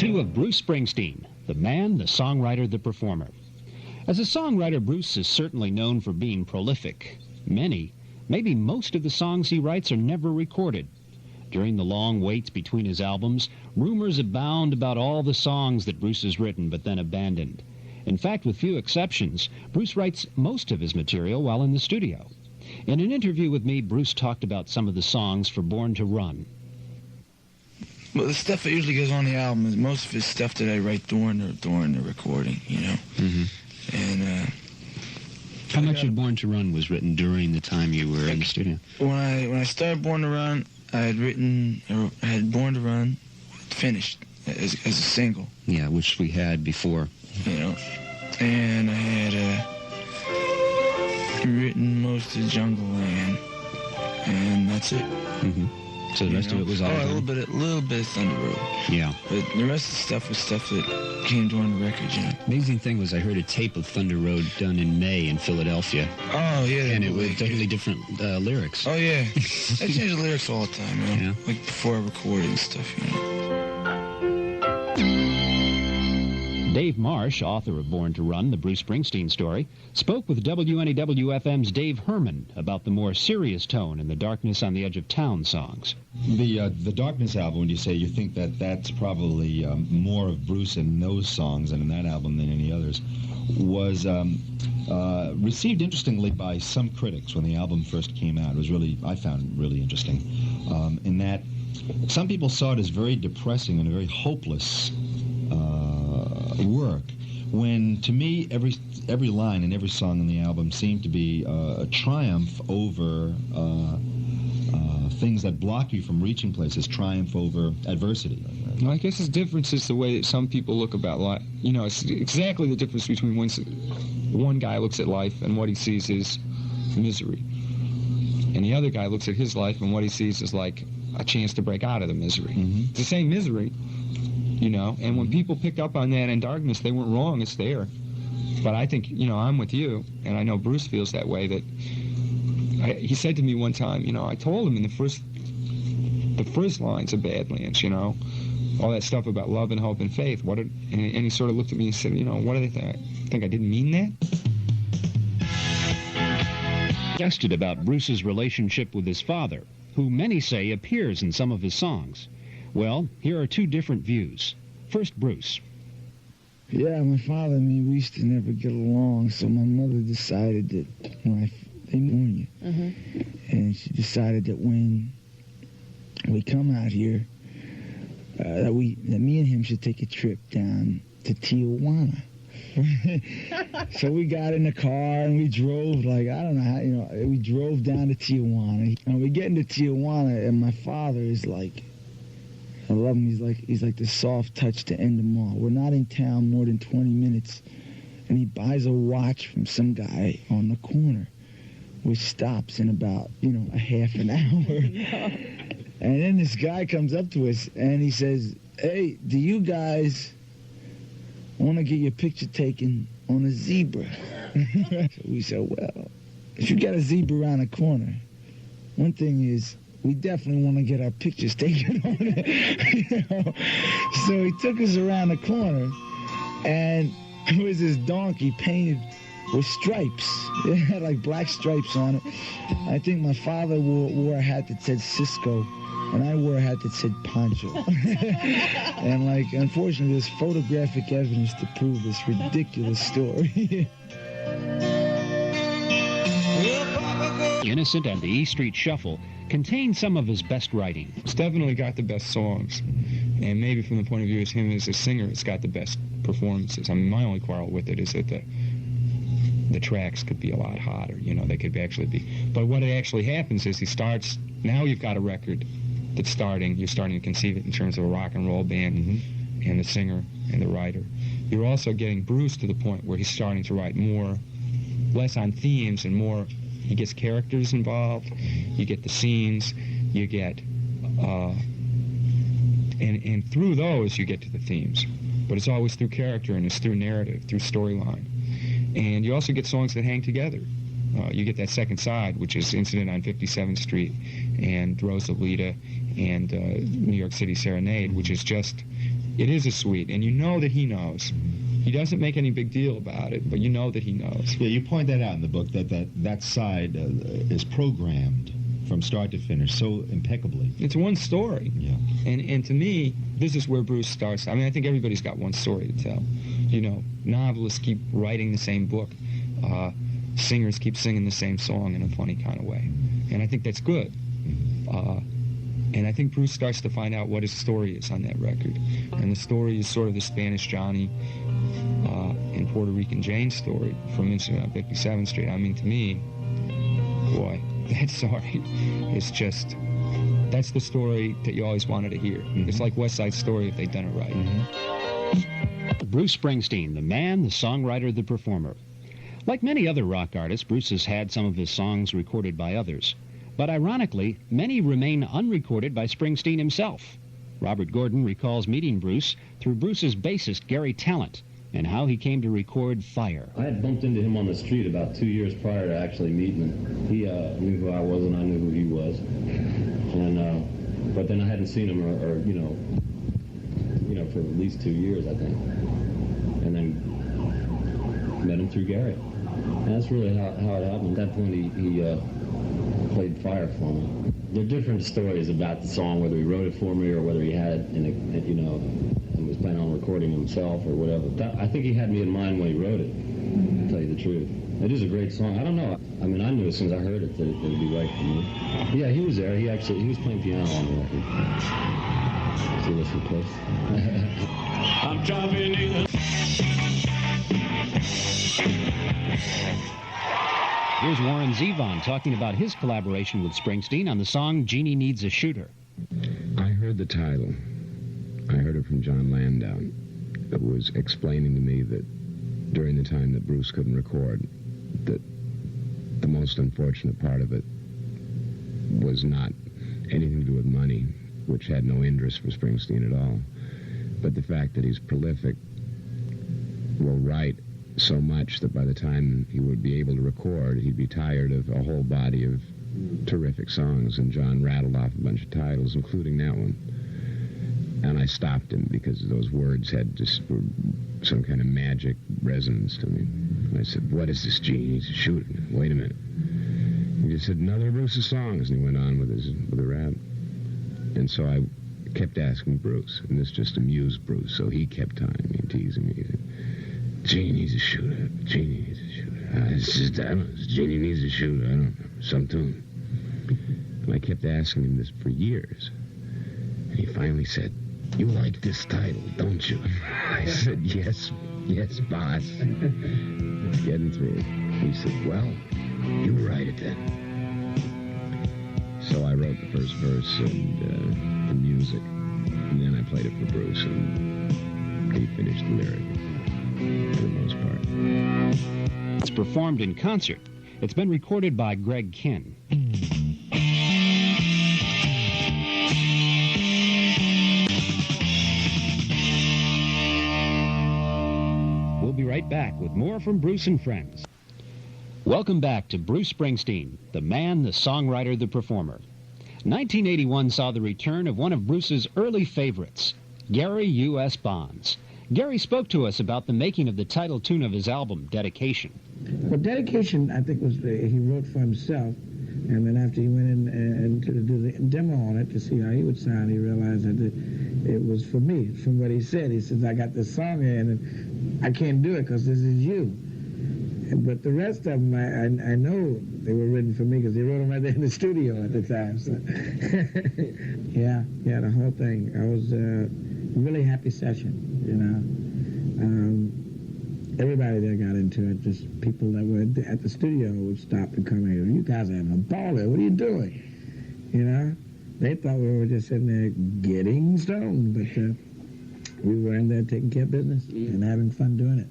Two of Bruce Springsteen, the man, the songwriter, the performer. As a songwriter, Bruce is certainly known for being prolific. Many, maybe most of the songs he writes are never recorded. During the long waits between his albums, rumors abound about all the songs that Bruce has written but then abandoned. In fact, with few exceptions, Bruce writes most of his material while in the studio. In an interview with me, Bruce talked about some of the songs for Born to Run. Well, the stuff that usually goes on the album is most of it's stuff that I write during the recording, you know. Mm-hmm. And how much of Born to Run was written during the time you were in the studio? When I started Born to Run, I had Born to Run finished as a single. Yeah, which we had before. You know, and I had written most of Jungle Land, and that's it. Mm-hmm. So the rest of it was all a little bit of Thunder Road. Yeah. But the rest of the stuff was stuff that came during the record, you know. Amazing thing was I heard a tape of Thunder Road done in May in Philadelphia. Oh, yeah. And it was totally different lyrics. Oh, yeah. I change the lyrics all the time, you know. Yeah. Like before I recorded and stuff, you know. Dave Marsh, author of Born to Run, the Bruce Springsteen story, spoke with WNEW-FM's Dave Herman about the more serious tone in the Darkness on the Edge of Town songs. The Darkness album, when you say you think that that's probably more of Bruce in those songs and in that album than any others, was received interestingly by some critics when the album first came out. It was really, I found it really interesting, in that some people saw it as very depressing and a very hopeless work, when to me every line and every song in the album seemed to be a triumph over things that block you from reaching places, triumph over adversity. Well, I guess the difference is the way that some people look about life. You know, it's exactly the difference between when one guy looks at life and what he sees is misery, and the other guy looks at his life and what he sees is like a chance to break out of the misery. Mm-hmm. It's the same misery, you know, and when people pick up on that in Darkness, they weren't wrong, it's there. But I think, you know, I'm with you, and I know Bruce feels that way, that he said to me one time, you know, I told him in the first lines of Badlands, you know, all that stuff about love and hope and faith, and he sort of looked at me and said, you know, what do they think I didn't mean that? Suggested about Bruce's relationship with his father, who many say appears in some of his songs. Well, here are two different views. First, Bruce. Yeah, my father and me, we used to never get along, so my mother decided that they warn you. Mm-hmm. And she decided that when we come out here, that me and him should take a trip down to Tijuana. So we got in the car and we drove, like, I don't know how, you know, we drove down to Tijuana. And we get into Tijuana, and my father is like, I love him. He's like the soft touch to end them all. We're not in town more than 20 minutes, and he buys a watch from some guy on the corner, which stops in about, you know, a half an hour. And then this guy comes up to us, and he says, "Hey, do you guys want to get your picture taken on a zebra?" So we said, well, if you got a zebra around the corner, one thing is, we definitely want to get our pictures taken on it. You know? So he took us around the corner, and it was this donkey painted with stripes. It had like black stripes on it. I think my father wore a hat that said Cisco, and I wore a hat that said Poncho. And like, unfortunately, there's photographic evidence to prove this ridiculous story. Innocent and the E Street Shuffle contain some of his best writing. It's definitely got the best songs, and maybe from the point of view of him as a singer, it's got the best performances. I mean, my only quarrel with it is that the tracks could be a lot hotter, you know, they could actually be. But what actually happens is he starts, now you've got a record that's starting, you're starting to conceive it in terms of a rock and roll band, mm-hmm. and the singer and the writer. You're also getting Bruce to the point where he's starting to write less on themes and more, he gets characters involved, you get the scenes, you get, and through those you get to the themes. But it's always through character, and it's through narrative, through storyline. And you also get songs that hang together. You get that second side, which is Incident on 57th Street and Rosalita and New York City Serenade, which is just it is a suite, and you know that he knows. He doesn't make any big deal about it, but you know that he knows. Yeah, you point that out in the book, that side is programmed from start to finish so impeccably. It's one story. Yeah. And to me, this is where Bruce starts. I mean, I think everybody's got one story to tell. You know, novelists keep writing the same book. Singers keep singing the same song in a funny kind of way. And I think that's good. And I think Bruce starts to find out what his story is on that record. And the story is sort of the Spanish Johnny and Puerto Rican Jane story from Incident on 57th Street. I mean, to me, boy, that story is just, that's the story that you always wanted to hear. Mm-hmm. It's like West Side Story if they'd done it right. Mm-hmm. Bruce Springsteen, the man, the songwriter, the performer. Like many other rock artists, Bruce has had some of his songs recorded by others. But ironically, many remain unrecorded by Springsteen himself. Robert Gordon recalls meeting Bruce through Bruce's bassist, Gary Tallent, and how he came to record Fire. I had bumped into him on the street about 2 years prior to actually meeting him. He knew who I was and I knew who he was. And but then I hadn't seen him or you know, for at least 2 years, I think. And then met him through Gary. And that's really how it happened. At that point, he played Fire for me. There are different stories about the song, whether he wrote it for me or whether he had it in a, you know, and was planning on recording himself or whatever. I think he had me in mind when he wrote it, to tell you the truth. It is a great song. I don't know. I mean, I knew as soon as I heard it that it would be right for me. Yeah, he was there. He was playing piano on the record. See, listen close. I'm driving in. Here's Warren Zevon talking about his collaboration with Springsteen on the song Jeannie Needs a Shooter. I heard the title. I heard it from John Landau, that was explaining to me that during the time that Bruce couldn't record, that the most unfortunate part of it was not anything to do with money, which had no interest for Springsteen at all, but the fact that he's prolific, will write so much that by the time he would be able to record, he'd be tired of a whole body of terrific songs, and John rattled off a bunch of titles, including that one. And I stopped him because those words had just some kind of magic resonance to me. And I said, what is this, Gene? He's shooting. Wait a minute. He just said, another of Bruce's songs, and he went on with the rap. And so I kept asking Bruce, and this just amused Bruce, so he kept timing me and teasing me. He said, Gene needs a shooter. Gene needs a shooter. It's just, I don't know. Gene needs a shooter. I don't know. Some tune. And I kept asking him this for years. And he finally said, you like this title, don't you? I said, yes, boss. It's getting through. He said, well, you write it then. So I wrote the first verse and the music. And then I played it for Bruce, and he finished the lyric. For the most part. It's performed in concert. It's been recorded by Greg Kihn. We'll be right back with more from Bruce and Friends. Welcome back to Bruce Springsteen, the man, the songwriter, the performer. 1981 saw the return of one of Bruce's early favorites, Gary U.S. Bonds. Gary spoke to us about the making of the title tune of his album, Dedication. Well, Dedication, I think, was he wrote for himself. And then after he went in and to do the demo on it to see how he would sound, he realized that it was for me. From what he said, he says, I got this song here, and I can't do it because this is you. But the rest of them, I know they were written for me because they wrote them right there in the studio at the time. So. yeah, the whole thing. I was a really happy session, you know. Everybody there got into it. Just people that were at the studio would stop and come here. You guys are having a ball there. What are you doing? You know? They thought we were just sitting there getting stoned, but we were in there taking care of business and having fun doing it.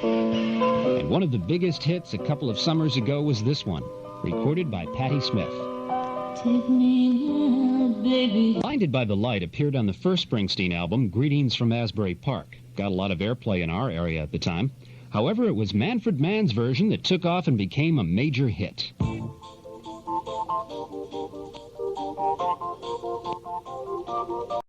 And one of the biggest hits a couple of summers ago was this one, recorded by Patti Smith. Take me out, baby. Blinded by the Light appeared on the first Springsteen album, Greetings from Asbury Park. Got a lot of airplay in our area at the time. However, it was Manfred Mann's version that took off and became a major hit.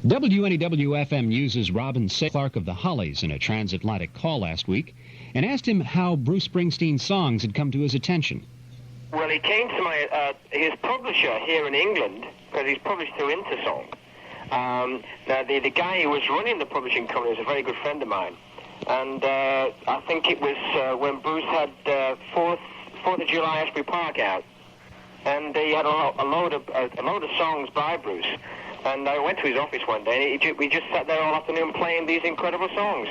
WNEW-FM uses Robin Clark of the Hollies in a transatlantic call last week and asked him how Bruce Springsteen's songs had come to his attention. Well, he came to his publisher here in England, because he's published through Intersong. Now, the guy who was running the publishing company was a very good friend of mine. And I think it was when Bruce had 4th of July Asbury Park out. And he had a load of songs by Bruce. And I went to his office one day, and we just sat there all afternoon playing these incredible songs.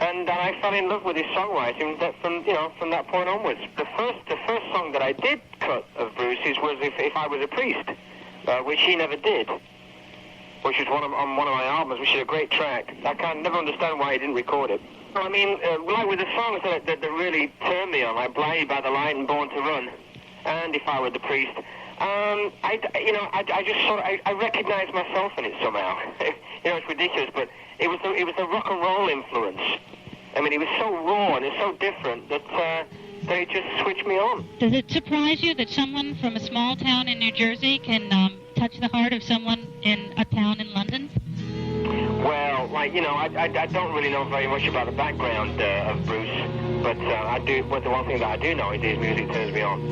And I fell in love with his songwriting from that point onwards. The first song that I did cut of Bruce's was If I Was a Priest, which he never did, which is on one of my albums, which is a great track. I can never understand why he didn't record it. Well, I mean, like with the songs that really turned me on, like Blinded by the Light and Born to Run, and If I Were the Priest, I just sort of I recognized myself in it somehow. It's ridiculous, but it was the rock and roll influence. I mean, it was so raw and it's so different that it just switched me on. Does it surprise you that someone from a small town in New Jersey can touch the heart of someone in a town in London? Well, I don't really know very much about the background of Bruce, but I do. But the one thing that I do know is his music turns me on.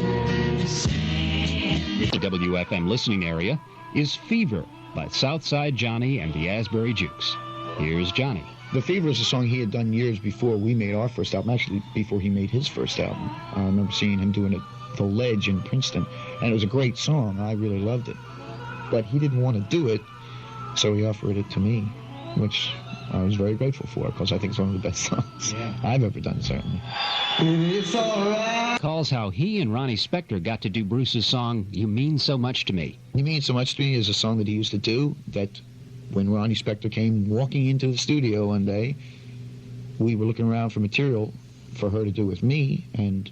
The WFM listening area is Fever by Southside Johnny and the Asbury Jukes. Here's Johnny. The Fever is a song he had done years before we made our first album, actually before he made his first album. I remember seeing him doing it at the Ledge in Princeton, and it was a great song. I really loved it. But he didn't want to do it, so he offered it to me, which I was very grateful for, because I think it's one of the best songs I've ever done, certainly. It's all right. Calls how he and Ronnie Spector got to do Bruce's song, You Mean So Much to Me. You Mean So Much to Me is a song that he used to do that when Ronnie Spector came walking into the studio one day, we were looking around for material for her to do with me, and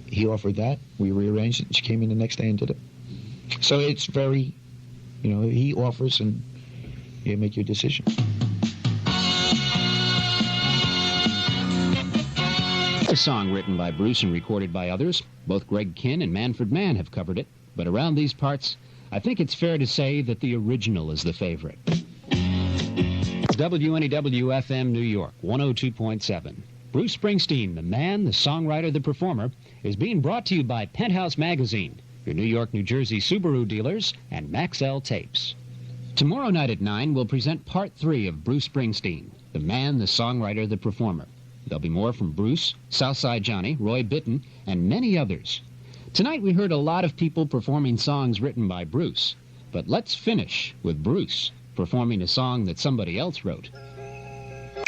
he offered that. We rearranged it, and she came in the next day and did it. So it's very, he offers, and you make your decision. A song written by Bruce and recorded by others. Both Greg Kihn and Manfred Mann have covered it, but around these parts, I think it's fair to say that the original is the favorite. WNEW-FM New York, 102.7. Bruce Springsteen, the man, the songwriter, the performer, is being brought to you by Penthouse Magazine, your New York, New Jersey Subaru dealers, and Maxell Tapes. Tomorrow night at 9, we'll present Part 3 of Bruce Springsteen, the man, the songwriter, the performer. There'll be more from Bruce, Southside Johnny, Roy Bittan, and many others. Tonight we heard a lot of people performing songs written by Bruce, but let's finish with Bruce performing a song that somebody else wrote.